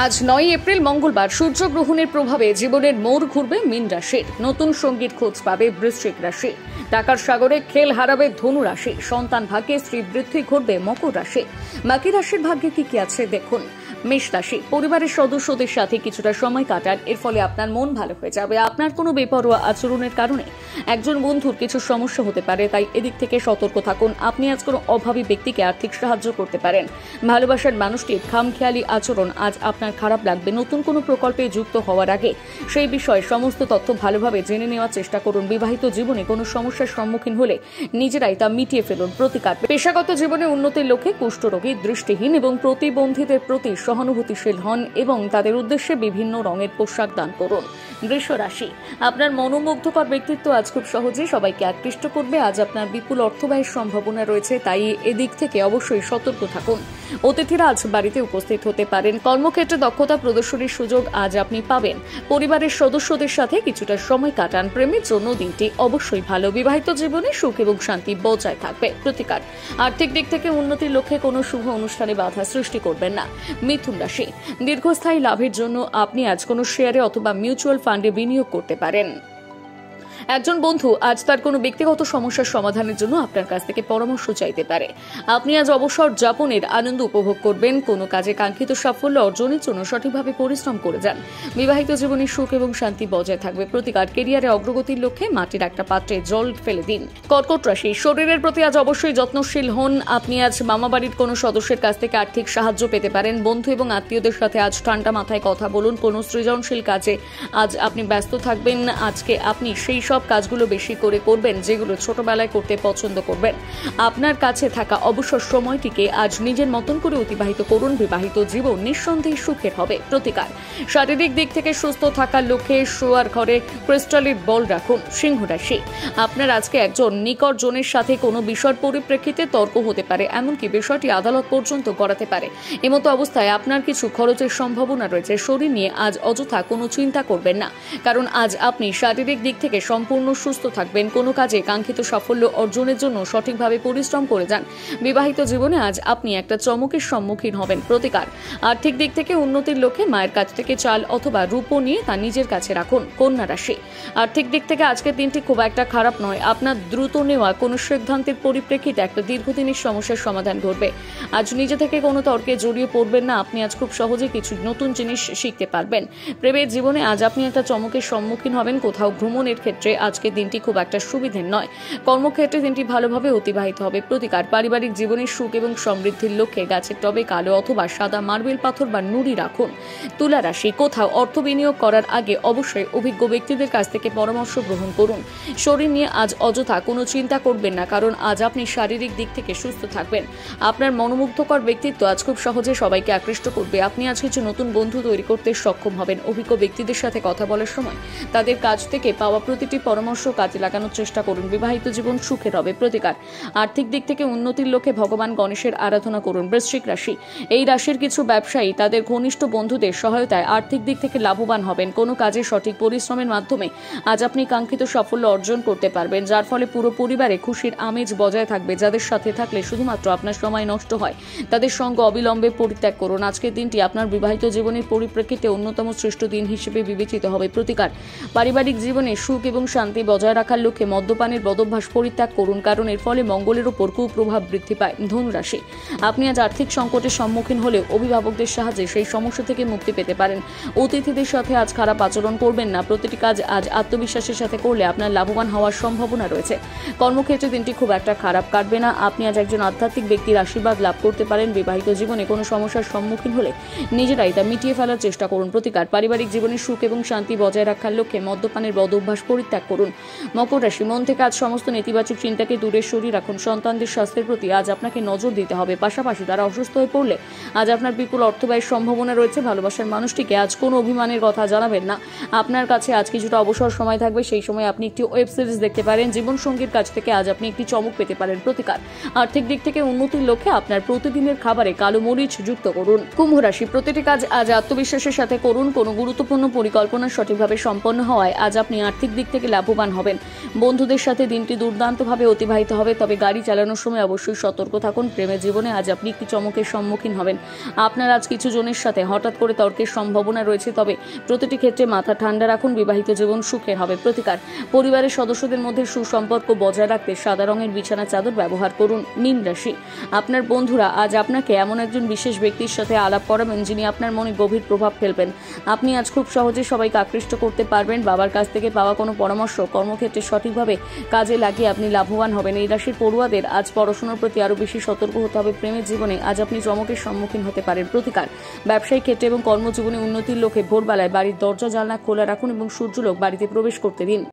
আজ 9 এপ্রিল মঙ্গলবার সূর্যগ্রহণের প্রভাবে জীবনের মোড় ঘুরবে মীন রাশির। নতুন সঙ্গীর খোঁজ পাবে বৃশ্চিক রাশি। টাকার সাগরে খেল হারাবে ধনু রাশি। সন্তান ভাগ্যে শ্রীবৃদ্ধি ঘটবে মকর রাশি। বাকি রাশির ভাগ্যে কি আছে দেখুন। মেষ রাশি, পরিবারের সদস্যদের সাথে কিছুটা সময় কাটান, এর ফলে আপনার মন ভালো হয়ে যাবে। আপনার কোনো বেপরোয়া আচরণের কারণে একজন বন্ধুর কিছু সমস্যা হতে পারে, তাই এদিক থেকে সতর্ক থাকুন। আপনি আজ কোনো অভাবী ব্যক্তিকে আর্থিক সাহায্য করতে পারেন। ভালোবাসার মানুষটির খামখেয়ালি আচরণ আজ আপনার খারাপ লাগবে। নতুন কোনো প্রকল্পে যুক্ত হওয়ার আগে সেই বিষয়ে সমস্ত তথ্য ভালোভাবে জেনে নেওয়ার চেষ্টা করুন। বিবাহিত জীবনে কোনো সমস্যার সম্মুখীন হলে নিজেরাই তা মিটিয়ে ফেলুন। প্রতিকার, পেশাগত জীবনে উন্নতির লক্ষ্যে কুষ্ঠরোগী, দৃষ্টিহীন এবং প্রতিবন্ধীদের প্রতি সহানুভূতিশীল হন এবং তাদের উদ্দেশ্যে বিভিন্ন রঙের পোশাক দান করুন। বৃষ রাশি, আপনার মনোমুগ্ধকর ব্যক্তিত্ব আজ খুব সহজে সবাইকে আকৃষ্ট করবে। আজ আপনার বিপুল অর্থ ব্যয়ের সম্ভাবনা রয়েছে, তাই এদিক থেকে অবশ্যই সতর্ক থাকুন। অতিথিরা আজ বাড়িতে উপস্থিত হতে পারেন। কর্মক্ষেত্রে দক্ষতা প্রদর্শনের সুযোগ আজ আপনি পাবেন। পরিবারের সদস্যদের সাথে কিছুটা সময় কাটান। প্রেমের জন্য দিনটি অবশ্যই ভালো। বিবাহিত জীবনে সুখ এবং শান্তি বজায় থাকবে। প্রতিকার, আর্থিক দিক থেকে উন্নতির লক্ষ্যে কোনো শুভ অনুষ্ঠানে বাধা সৃষ্টি করবেন না। মিথুন রাশি, দীর্ঘস্থায়ী লাভের জন্য আপনি আজ কোনো শেয়ারে অথবা মিউচুয়াল ফান্ডে বিনিয়োগ করতে পারেন। একজন বন্ধু আজ তার কোনো ব্যক্তিগত সমস্যার সমাধানের জন্য আপনার কাছ থেকে পরামর্শ চাইতে পারে। আপনি আজ অবসর যাপনের আনন্দ উপভোগ করবেন। কোনো কাজে কাঙ্ক্ষিত সাফল্য অর্জনের জন্য সঠিকভাবে পরিশ্রম করে যান। বিবাহিত জীবনে সুখ এবং শান্তি বজায় থাকবে। প্রতিকার, কেরিয়ারে অগ্রগতির লক্ষ্যে মাটির একটা পাত্রে জল ফেলে দিন। কর্কট রাশি, শরীরের প্রতি আজ অবশ্যই যত্নশীল হন। আপনি আজ মামাবাড়ির কোনো সদস্যের কাছ থেকে আর্থিক সাহায্য পেতে পারেন। বন্ধু এবং আত্মীয়দের সাথে আজ ঠান্ডা মাথায় কথা বলুন। কোনো সৃজনশীল কাজে আজ আপনি ব্যস্ত থাকবেন। আজকে আপনি সেই সব কাজগুলো বেশি করে করবেন যেগুলো ছোটবেলায় করতে পছন্দ করবেন। আপনার কাছে থাকা অবসর সময়টিকে আজ নিজের মতন করে অতিবাহিত করুন। বিবাহিত জীবন নিঃসন্দেহে সুখের হবে। প্রতিকার, শারীরিক দিক থেকে সুস্থ থাকার লক্ষ্যে শোয়ার ঘরে ক্রিস্টালের বল রাখুন। সিংহ রাশি, আপনার আজকে একজন নিকটজনের সাথে কোনো বিষয়ের পরিপ্রেক্ষিতে তর্ক হতে পারে, এমনকি বিষয়টি আদালত পর্যন্ত গড়াতে পারে। এমতো অবস্থায় আপনার কিছু খরচের সম্ভাবনা রয়েছে। শরীর নিয়ে আজ অযথা কোনো চিন্তা করবেন না, কারণ আজ আপনি শারীরিক দিক থেকে সম্পূর্ণ সুস্থ থাকবেন। কোনো কাজে কাঙ্ক্ষিত সাফল্য অর্জনের জন্য সঠিকভাবে পরিশ্রম করে যান। বিবাহিত জীবনে আজ আপনি একটা চমকের সম্মুখীন হবেন। প্রতিকার, আর্থিক দিক থেকে উন্নতির লক্ষ্যে মায়ের কাছ থেকে চাল অথবা রূপো নিয়ে তা নিজের কাছে রাখুন। কন্যা রাশি, আর্থিক দিক থেকে আজকের দিনটি খুব একটা খারাপ নয়। আপনার দ্রুত নেওয়া কোনো সিদ্ধান্তের পরিপ্রেক্ষিতে একটা দীর্ঘদিনের সমস্যার সমাধান ঘটবে। আজ নিজে থেকে কোনো তর্কে জড়িয়ে পড়বেন না। আপনি আজ খুব সহজে কিছু নতুন জিনিস শিখতে পারবেন। প্রেমের জীবনে আজ আপনি একটা চমকের সম্মুখীন হবেন। কোথাও ভ্রমণের ক্ষেত্রে আজকের দিনটি খুব একটা সুবিধের নয়। কর্মক্ষেত্রে দিনটি ভালোভাবে অতিবাহিত হবে। প্রতিকার, পারিবারিক জীবনের সুখ এবং সমৃদ্ধির লক্ষ্যে গাছের টবে কালো অথবা সাদা মার্বেল পাথর বা নুড়ি রাখুন। তুলা রাশি, কোথাও অর্থ বিনিয়োগ করার আগে অবশ্যই অভিজ্ঞ ব্যক্তিদের কাছ থেকে পরামর্শ গ্রহণ করুন। শরীর নিয়ে আজ অযথা কোনো চিন্তা করবেন না, কারণ আজ আপনি শারীরিক দিক থেকে সুস্থ থাকবেন। আপনার মনোমুগ্ধকর ব্যক্তিত্ব আজ খুব সহজে সবাইকে আকৃষ্ট করবে। আপনি আজ কিছু নতুন বন্ধু তৈরি করতে সক্ষম হবেন। অভিজ্ঞ ব্যক্তিদের সাথে কথা বলার সময় তাদের কাছ থেকে পাওয়া প্রতিটি পরামর্শ কাজে লাগানোর চেষ্টা করুন। বিবাহিত জীবন সুখের হবে। প্রতিকার, আর্থিক দিক থেকে উন্নতির লক্ষ্যে ভগবান গণেশের আরাধনা করুন। বৃশ্চিক রাশি, এই রাশির কিছু ব্যবসায়ী তাদের ঘনিষ্ঠ বন্ধুদের সহায়তায় আর্থিক দিক থেকে লাভবান হবেন। কোনো কাজে সঠিক পরিশ্রমের মাধ্যমে আজ আপনি কাঙ্ক্ষিত সাফল্য অর্জন করতে পারবেন, যার ফলে পুরো পরিবারে খুশির আমেজ বজায় থাকবে। যাদের সাথে থাকলে শুধুমাত্র আপনার সময় নষ্ট হয়, তাদের সঙ্গ অবিলম্বে পরিত্যাগ করুন। আজকের দিনটি আপনার বিবাহিত জীবনের পরিপ্রেক্ষিতে অন্যতম শ্রেষ্ঠ দিন হিসেবে বিবেচিত হবে। প্রতিকার, পারিবারিক জীবনে সুখ এবং শান্তি বজায় রাখার লক্ষ্যে মদ্যপানের বদভ্যাস পরিত্যাগ করুন, কারণ এর ফলে মঙ্গলের উপর কুপ্রভাব বৃদ্ধি পায়। ধনু রাশি, আপনি আজ আর্থিক সংকটের সম্মুখীন হলেও অভিভাবকদের সাহায্যে সেই সমস্যা থেকে মুক্তি পেতে পারেন। অতিথিদের সাথে আজ খারাপ আচরণ করবেন না। প্রতিটি কাজ আজ আত্মবিশ্বাসের সাথে করলে আপনার লাভবান হওয়ার সম্ভাবনা রয়েছে। কর্মক্ষেত্রে দিনটি খুব একটা খারাপ কাটবে না। আপনি আজ একজন আধ্যাত্মিক ব্যক্তির আশীর্বাদ লাভ করতে পারেন। বিবাহিত জীবনে কোনো সমস্যার সম্মুখীন হলে নিজেরাই তা মিটিয়ে ফেলার চেষ্টা করুন। প্রতিকার, পারিবারিক জীবনে সুখ এবং শান্তি বজায় রাখার লক্ষ্যে মদ্যপানের বদভ্যাস পরিত্যাগ করুন। মকর রাশি, মন থেকে আজ সমস্ত নেতিবাচক চিন্তাকে দূরে সরিয়ে রাখুন। সন্তানদের স্বাস্থ্যের প্রতি আজ আপনাকে নজর দিতে হবে। পাশাপাশি তারা অসুস্থ হয়ে পড়লে আজ আপনার বিপুল অর্থ ব্যয়ের সম্ভাবনা রয়েছে। ভালোবাসার মানুষটিকে আজ কোনো অভিমানের কথা জানাবেন না। আপনার কাছে আজ কিছুটা অবসর সময় থাকবে, সেই সময় আপনি একটি ওয়েব সিরিজ দেখতে পারেন। জীবন সঙ্গীর কাছ থেকে আজ আপনি একটি চমক পেতে পারেন। প্রতিকার, আর্থিক দিক থেকে উন্নতির লক্ষ্যে আপনার প্রতিদিনের খাবারে কালো মরিচ যুক্ত করুন। কুম্ভ রাশি, প্রতিটি কাজ আজ আত্মবিশ্বাসের সাথে করুন। কোনো গুরুত্বপূর্ণ পরিকল্পনা সঠিকভাবে সম্পন্ন হওয়ায় আজ আপনি আর্থিক দিক থেকে থেকে লাভবান হবেন। বন্ধুদের সাথে দিনটি দুর্দান্তভাবে অতিবাহিত হবে, তবে গাড়ি চালানোর সময় অবশ্যই সতর্ক থাকুন। প্রেমের জীবনে আজ আপনি একটি চমকের সম্মুখীন হবেন। আপনার আজ কিছু জনের সাথে হঠাৎ করে তর্কের সম্ভাবনা রয়েছে, তবে প্রতিটি ক্ষেত্রে মাথা ঠান্ডা রাখুন। বিবাহিত জীবন সুখের হবে। প্রতিকার, পরিবারের সদস্যদের মধ্যে সুসম্পর্ক বজায় রাখতে সাদা রঙের বিছানা চাদর ব্যবহার করুন। মীন রাশি, আপনার বন্ধুরা আজ আপনাকে এমন একজন বিশেষ ব্যক্তির সাথে আলাপ করাবেন যিনি আপনার মনে গভীর প্রভাব ফেলবেন। আপনি আজ খুব সহজে সবাইকে আকৃষ্ট করতে পারবেন। বাবার কাছ থেকে পাওয়া কোনো পরামর্শ কর্মক্ষেত্রে সঠিকভাবে কাজে লাগিয়ে আপনি লাভবান হবেন। এই রাশির পড়ুয়াদের আজ পড়াশোনার প্রতি আরো বেশি সতর্ক হতে হবে। প্রেমের জীবনে আজ আপনি চমকের সম্মুখীন হতে পারেন। প্রতিকার, ব্যবসায়িক ক্ষেত্রে এবং কর্মজীবনে উন্নতির লক্ষ্যে ভোরবেলায় বাড়ির দরজা জানলা খোলা রাখুন এবং সূর্যলোক বাড়িতে প্রবেশ করতে দিন।